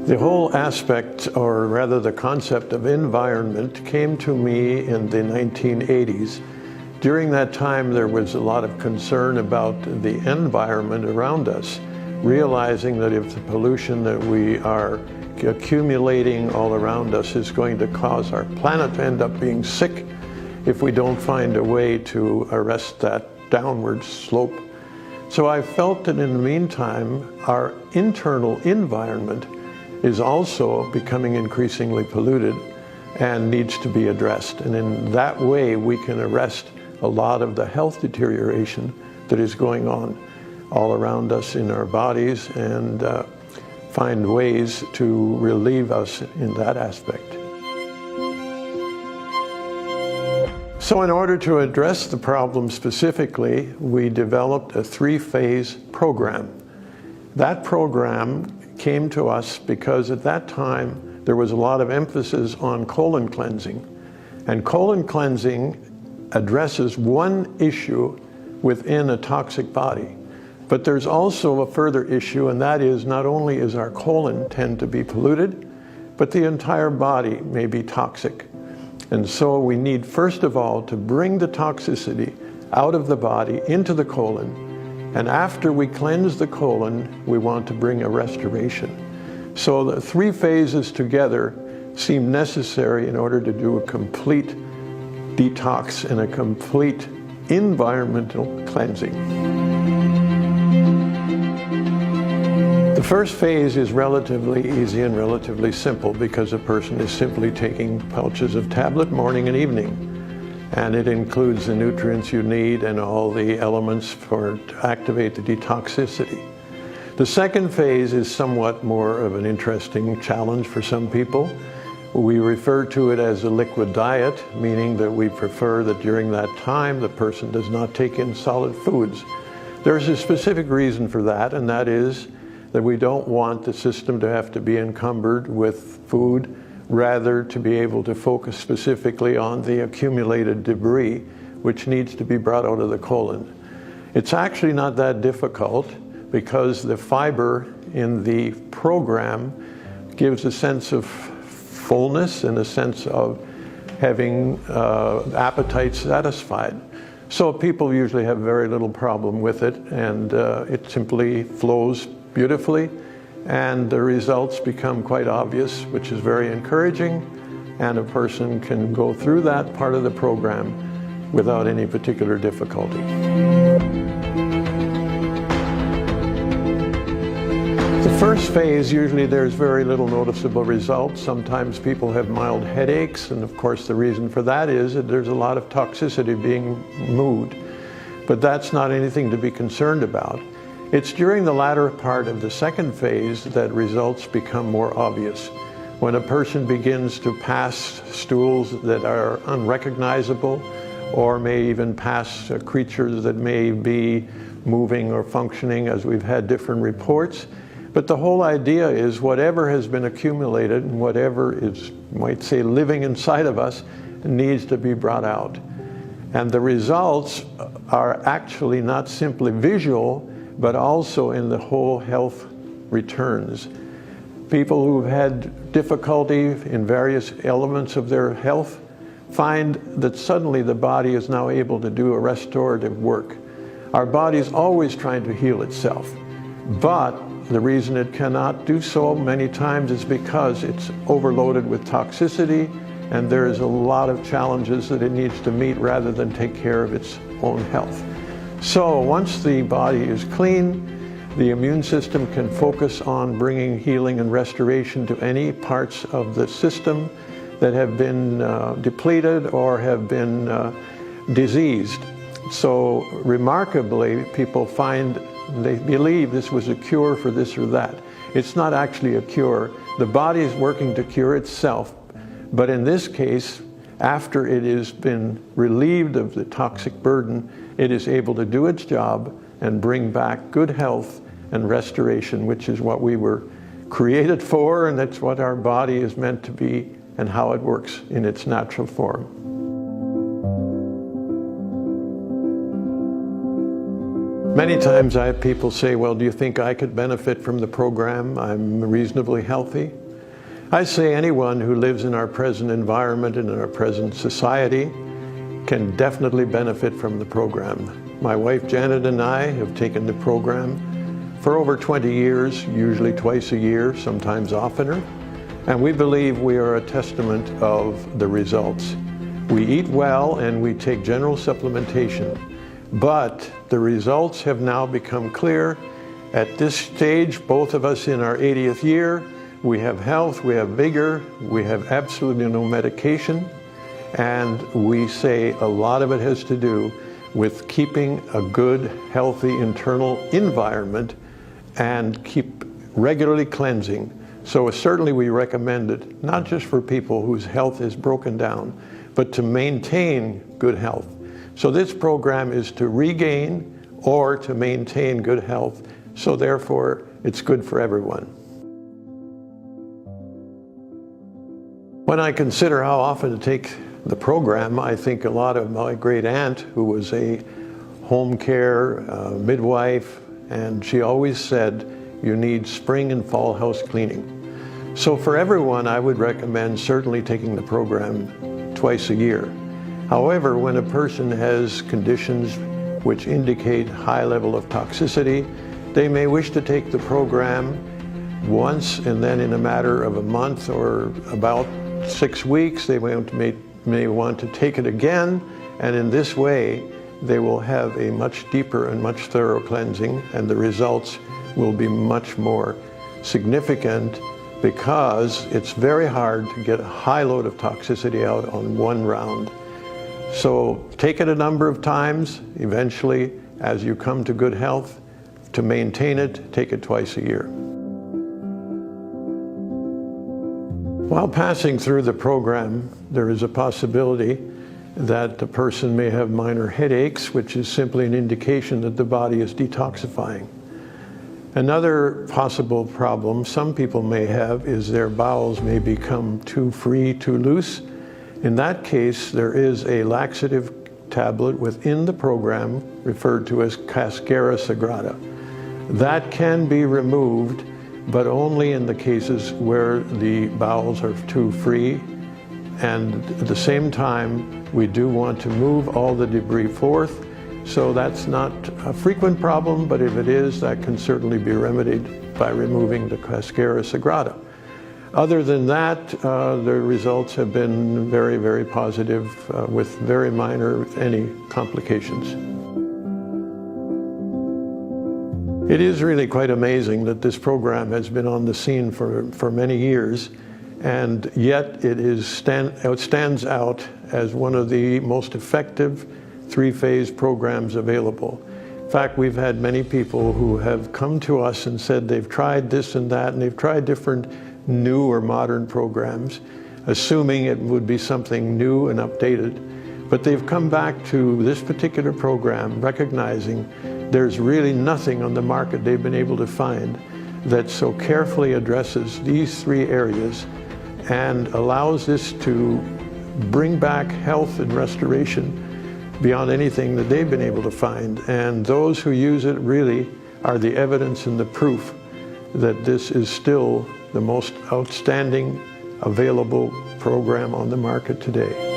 The whole aspect, or rather the concept of environment, came to me in the 1980s. During that time, there was a lot of concern about the environment around us, realizing that if the pollution that we are accumulating all around us is going to cause our planet to end up being sick if we don't find a way to arrest that downward slope. So I felt that in the meantime, our internal environment is also becoming increasingly polluted and needs to be addressed. And in that way, we can arrest a lot of the health deterioration that is going on all around us in our bodies and find ways to relieve us in that aspect. So in order to address the problem specifically, we developed a 3-phase program. That program came to us because at that time there was a lot of emphasis on colon cleansing. And colon cleansing addresses one issue within a toxic body. But there's also a further issue, and that is not only is our colon tend to be polluted, but the entire body may be toxic. And so we need, first of all, to bring the toxicity out of the body into the colon. And after we cleanse the colon, we want to bring a restoration. So the 3 phases together seem necessary in order to do a complete detox and a complete environmental cleansing. The first phase is relatively easy and relatively simple because a person is simply taking pouches of tablet morning and evening. And it includes the nutrients you need and all the elements to activate the detoxicity. The second phase is somewhat more of an interesting challenge for some people. We refer to it as a liquid diet, meaning that we prefer that during that time the person does not take in solid foods. There's a specific reason for that, and that is that we don't want the system to have to be encumbered with food, rather to be able to focus specifically on the accumulated debris which needs to be brought out of the colon. It's actually not that difficult because the fiber in the program gives a sense of fullness and a sense of having appetite satisfied. So people usually have very little problem with it, and it simply flows beautifully, and the results become quite obvious, which is very encouraging, and a person can go through that part of the program without any particular difficulty. The first phase, usually there's very little noticeable results. Sometimes people have mild headaches, and of course the reason for that is that there's a lot of toxicity being moved. But that's not anything to be concerned about. It's during the latter part of the second phase that results become more obvious. When a person begins to pass stools that are unrecognizable, or may even pass creatures that may be moving or functioning, as we've had different reports. But the whole idea is whatever has been accumulated and whatever is, might say, living inside of us needs to be brought out. And the results are actually not simply visual, but also in the whole health returns. People who've had difficulty in various elements of their health find that suddenly the body is now able to do a restorative work. Our body is always trying to heal itself, but the reason it cannot do so many times is because it's overloaded with toxicity, and there is a lot of challenges that it needs to meet rather than take care of its own health. So once the body is clean, the immune system can focus on bringing healing and restoration to any parts of the system that have been depleted or have been diseased. So remarkably, people find they believe this was a cure for this or that. It's not actually a cure. The body is working to cure itself, but in this case, after it has been relieved of the toxic burden, it is able to do its job and bring back good health and restoration, which is what we were created for, and that's what our body is meant to be and how it works in its natural form. Many times I have people say, well, do you think I could benefit from the program? I'm reasonably healthy. I say anyone who lives in our present environment and in our present society can definitely benefit from the program. My wife Janet and I have taken the program for over 20 years, usually twice a year, sometimes oftener, and we believe we are a testament of the results. We eat well and we take general supplementation, but the results have now become clear. At this stage, both of us in our 80th year, we have health, we have vigor, we have absolutely no medication, and we say a lot of it has to do with keeping a good, healthy internal environment and keep regularly cleansing. So certainly we recommend it, not just for people whose health is broken down, but to maintain good health. So this program is to regain or to maintain good health, so therefore it's good for everyone. When I consider how often to take the program, I think a lot of my great aunt, who was a home care midwife, and she always said, you need spring and fall house cleaning. So for everyone, I would recommend certainly taking the program twice a year. However, when a person has conditions which indicate high level of toxicity, they may wish to take the program once, and then in a matter of a month or about 6 weeks, they may want to take it again, and in this way they will have a much deeper and much thorough cleansing, and the results will be much more significant, because it's very hard to get a high load of toxicity out on one round. So take it a number of times. Eventually, as you come to good health, to maintain it, take it twice a year. While passing through the program, there is a possibility that the person may have minor headaches, which is simply an indication that the body is detoxifying. Another possible problem some people may have is their bowels may become too free, too loose. In that case, there is a laxative tablet within the program referred to as Cascara Sagrada. That can be removed, but only in the cases where the bowels are too free. And at the same time, we do want to move all the debris forth. So that's not a frequent problem, but if it is, that can certainly be remedied by removing the Cascara Sagrada. Other than that, the results have been very, very positive with very minor, if any, complications. It is really quite amazing that this program has been on the scene for many years, and yet it stands out as one of the most effective three-phase programs available. In fact, we've had many people who have come to us and said they've tried this and that, and they've tried different new or modern programs, assuming it would be something new and updated. But they've come back to this particular program recognizing there's really nothing on the market they've been able to find that so carefully addresses these three areas and allows this to bring back health and restoration beyond anything that they've been able to find. And those who use it really are the evidence and the proof that this is still the most outstanding available program on the market today.